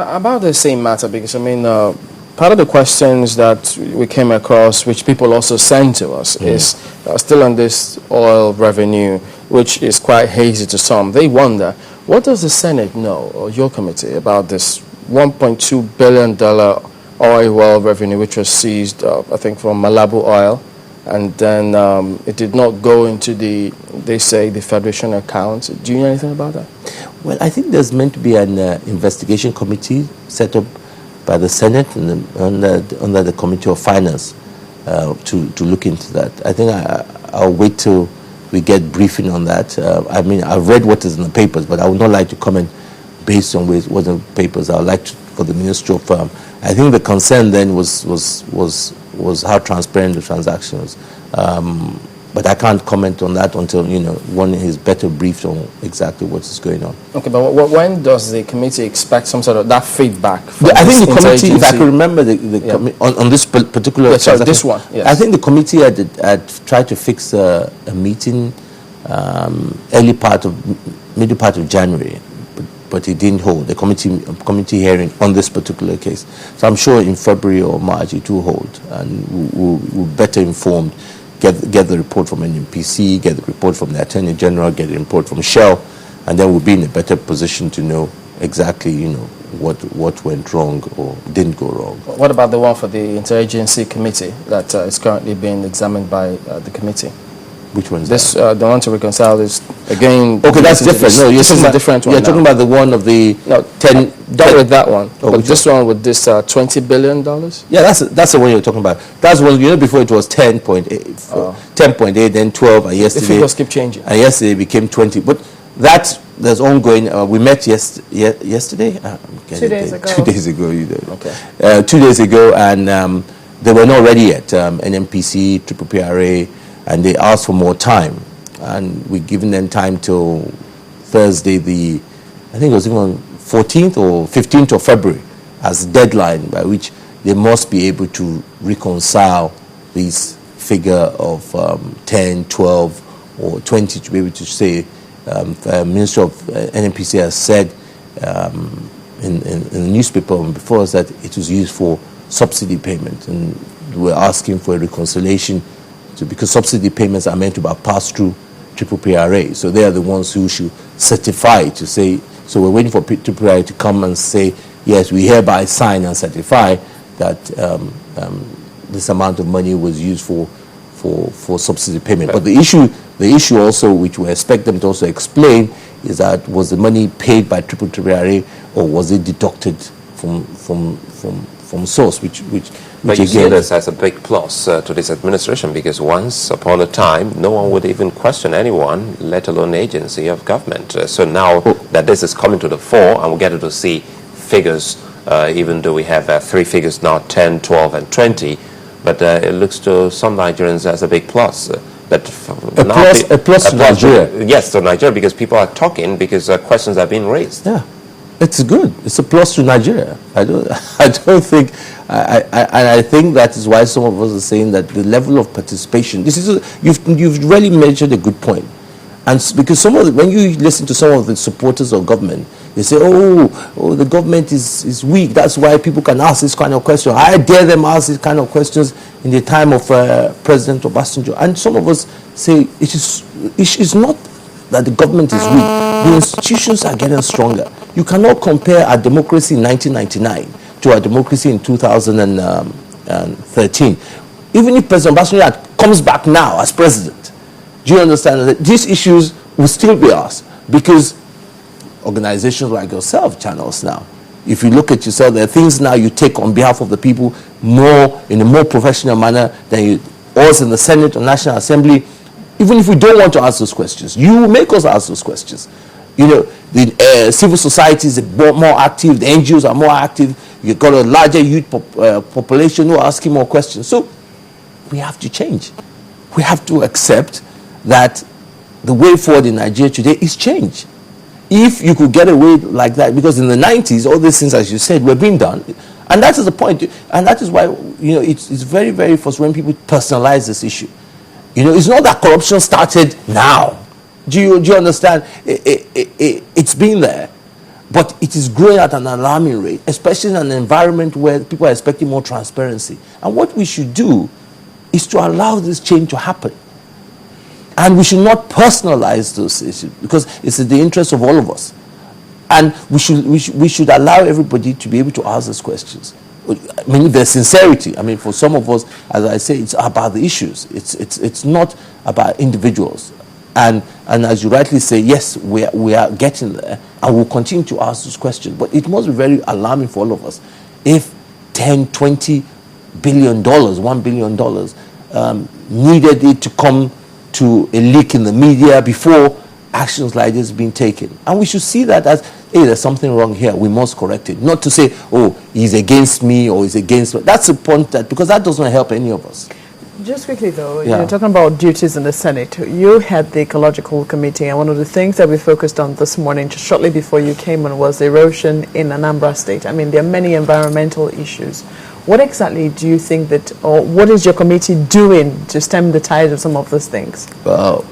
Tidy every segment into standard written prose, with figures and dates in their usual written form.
About the same matter, because I mean, part of the questions that we came across, which people also sent to us, is still on this oil revenue, which is quite hazy to some. They wonder, what does the Senate know, or your committee, about this $1.2 billion oil well revenue, which was seized, I think, from Malabu Oil, and then it did not go into they say, the Federation account. Do you know anything about that? Well, I think there's meant to be an investigation committee set up by the Senate and under the Committee of Finance to look into that. I think I'll wait till we get briefing on that. I mean, I've read what is in the papers, but I would not like to comment based on what's in the papers. I would like for the Ministry of I think the concern then was how transparent the transaction was. But I can't comment on that until, one is better briefed on exactly what is going on. Okay, but when does the committee expect some sort of that feedback from I think the committee, if I can remember on this particular transaction, this one, yes. I think the committee had tried to fix a meeting middle part of January, but it didn't hold, the committee hearing on this particular case. So I'm sure in February or March it will hold, and we'll better informed, get the report from NNPC, get the report from the Attorney General, get the report from Shell, and then we'll be in a better position to know exactly, what went wrong or didn't go wrong. What about the one for the Interagency Committee that is currently being examined by the committee? Which one is this? that? The one to reconcile is, again... Okay, that's different. No, this is a different one. You're talking about the one of the... No, 10... Done with that one. Oh, but this one with this $20 billion? Yeah, that's the one you're talking about. That's one, before it was 10.8, 10.8, then 12, and yesterday... The figures keep changing. And yesterday it became 20. But there's ongoing... we met yesterday? 2 days ago. 2 days ago, Okay. 2 days ago, and they were not ready yet, NNPC, PPPRA, and they asked for more time. And we've given them time till Thursday, I think it was even 14th or 15th of February as deadline by which they must be able to reconcile this figure of 10, 12 or 20 to be able to say the Minister of NNPC has said in the newspaper before us that it was used for subsidy payment, and we're asking for a reconciliation because subsidy payments are meant to be passed through PPPRA, so they are the ones who should certify to say. So we're waiting for PPPRA to come and say, yes, we hereby sign and certify that this amount of money was used for subsidy payment. But the issue also, which we expect them to also explain, is that was the money paid by PPPRA or was it deducted from source, which But you see this as a big plus to this administration, because once upon a time, no one would even question anyone, let alone agency of government. So now that this is coming to the fore, and we're getting to see figures, even though we have 3 figures now, 10, 12, and 20, but it looks to some Nigerians as a big plus. A plus to Nigeria. Yes, to Nigeria, because people are talking, because questions are being raised. Yeah. It's good. It's a plus to Nigeria. I don't think, I think that is why some of us are saying that the level of participation. You've really mentioned a good point, and because when you listen to some of the supporters of government, they say, oh, the government is weak. That's why people can ask this kind of question. I dare them ask these kind of questions in the time of President Obasanjo. And some of us say it is not that the government is weak. The institutions are getting stronger. You cannot compare our democracy in 1999 to our democracy in 2013. Even if President Obasanjo comes back now as president, do you understand that these issues will still be asked? Because organizations like yourself, channels now, if you look at yourself, there are things now you take on behalf of the people in a more professional manner than us in the Senate or National Assembly. Even if we don't want to ask those questions, you make us ask those questions. The civil society is more active, the NGOs are more active, you've got a larger youth population who are asking more questions. So we have to change. We have to accept that the way forward in Nigeria today is change. If you could get away like that, because in the 90s, all these things, as you said, were being done. And that is the point. And that is why, it's very, very frustrating when people personalize this issue. It's not that corruption started now. Do you understand? It's been there. But it is growing at an alarming rate, especially in an environment where people are expecting more transparency. And what we should do is to allow this change to happen. And we should not personalize those issues, because it's in the interest of all of us. And we should allow everybody to be able to ask those questions. I mean, there's sincerity. I mean, for some of us, as I say, it's about the issues. It's not about individuals. And as you rightly say, yes, we are getting there, and we'll continue to ask those questions. But it must be very alarming for all of us if 10, 20 billion dollars, $1 billion needed it to come to a leak in the media before actions like this being taken. And we should see that as, hey, there's something wrong here, we must correct it. Not to say, oh, he's against me or he's against me. That's the point, that because that doesn't help any of us. Just quickly though, you're talking about duties in the Senate. You had the Ecological Committee, and one of the things that we focused on this morning, just shortly before you came on, was erosion in Anambra State. I mean, there are many environmental issues. What exactly do you think that, or what is your committee doing to stem the tide of some of those things? Well,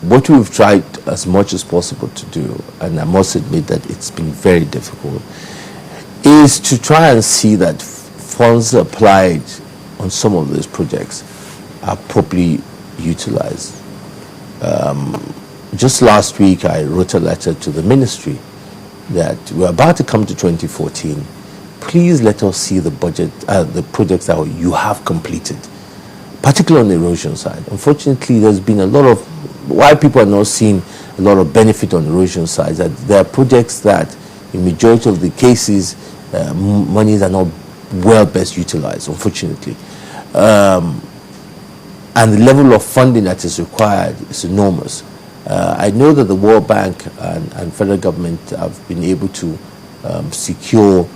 what we've tried as much as possible to do, and I must admit that it's been very difficult, is to try and see that funds applied on some of these projects are properly utilized. Just last week, I wrote a letter to the ministry that we're about to come to 2014. Please let us see the budget, the projects that you have completed, particularly on the erosion side. Unfortunately, there's been a lot of, why people are not seeing a lot of benefit on the erosion side, that there are projects that, in majority of the cases, monies are not well best utilized, unfortunately. And the level of funding that is required is enormous. I know that the World Bank and federal government have been able to secure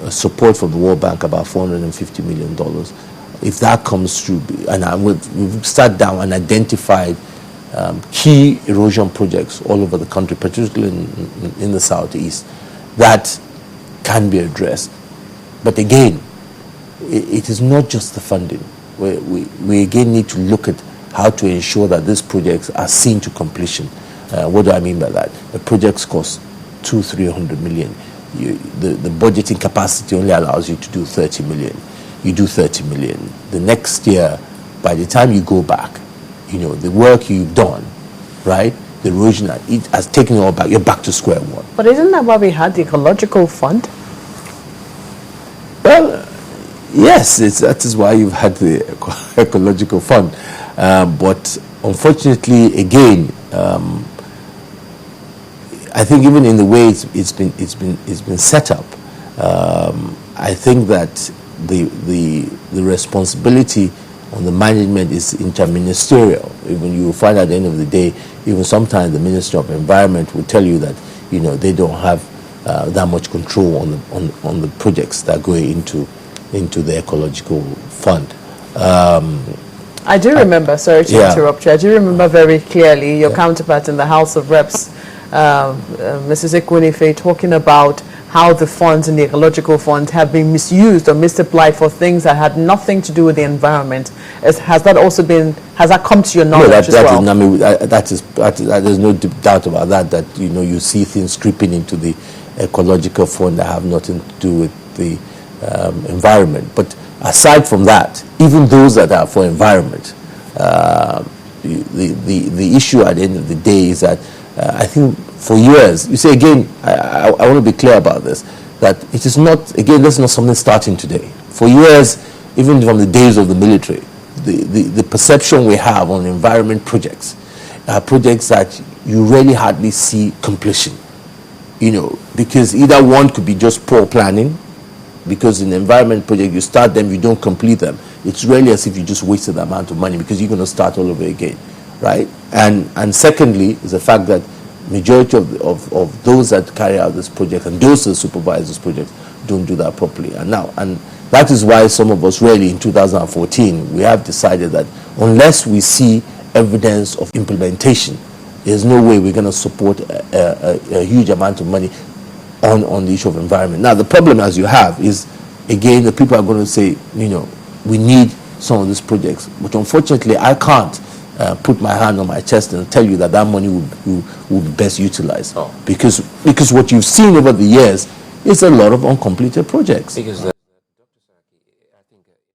support from the World Bank, about $450 million. If that comes through, and we've sat down and identified key erosion projects all over the country, particularly in the southeast, that can be addressed. But again, it is not just the funding. We again need to look at how to ensure that these projects are seen to completion. What do I mean by that? The projects cost $200-300 million. The budgeting capacity only allows you to do 30 million. You do 30 million. The next year, by the time you go back, the work you've done, right? The erosion, it has taken you all back. You're back to square one. But isn't that why we had the ecological fund? Well, yes, that is why you've had the ecological fund. But unfortunately, again, I think even in the way it's been set up, I think that the responsibility on the management is interministerial. Even you will find at the end of the day, even sometimes the Ministry of Environment will tell you that they don't have that much control on the projects that go into the ecological fund. I do remember, sorry to interrupt you, I do remember very clearly your counterpart in the House of Reps, Mrs. Ekwunife, talking about how the funds in the ecological fund have been misused or misapplied for things that had nothing to do with the environment. Has that come to your knowledge as well? There's no doubt about that, you see things creeping into the ecological fund that have nothing to do with the environment. But aside from that, even those that are for environment, the issue at the end of the day is that I think for years, you see, again, I want to be clear about this, that it is not, again, this is not something starting today. For years, even from the days of the military, the perception we have on environment projects are projects that you really hardly see completion, because either one could be just poor planning, because in the environment project, you start them, you don't complete them. It's really as if you just wasted the amount of money, because you're going to start all over again, right? And secondly is the fact that majority of those that carry out this project and those that supervise this project don't do that properly. And that is why some of us really in 2014, we have decided that unless we see evidence of implementation, there's no way we're going to support a huge amount of money on the issue of environment. Now, the problem as you have is, again, the people are going to say, we need some of these projects, but unfortunately, I can't put my hand on my chest and tell you that that money would be best utilized. Oh. Because what you've seen over the years is a lot of uncompleted projects. Because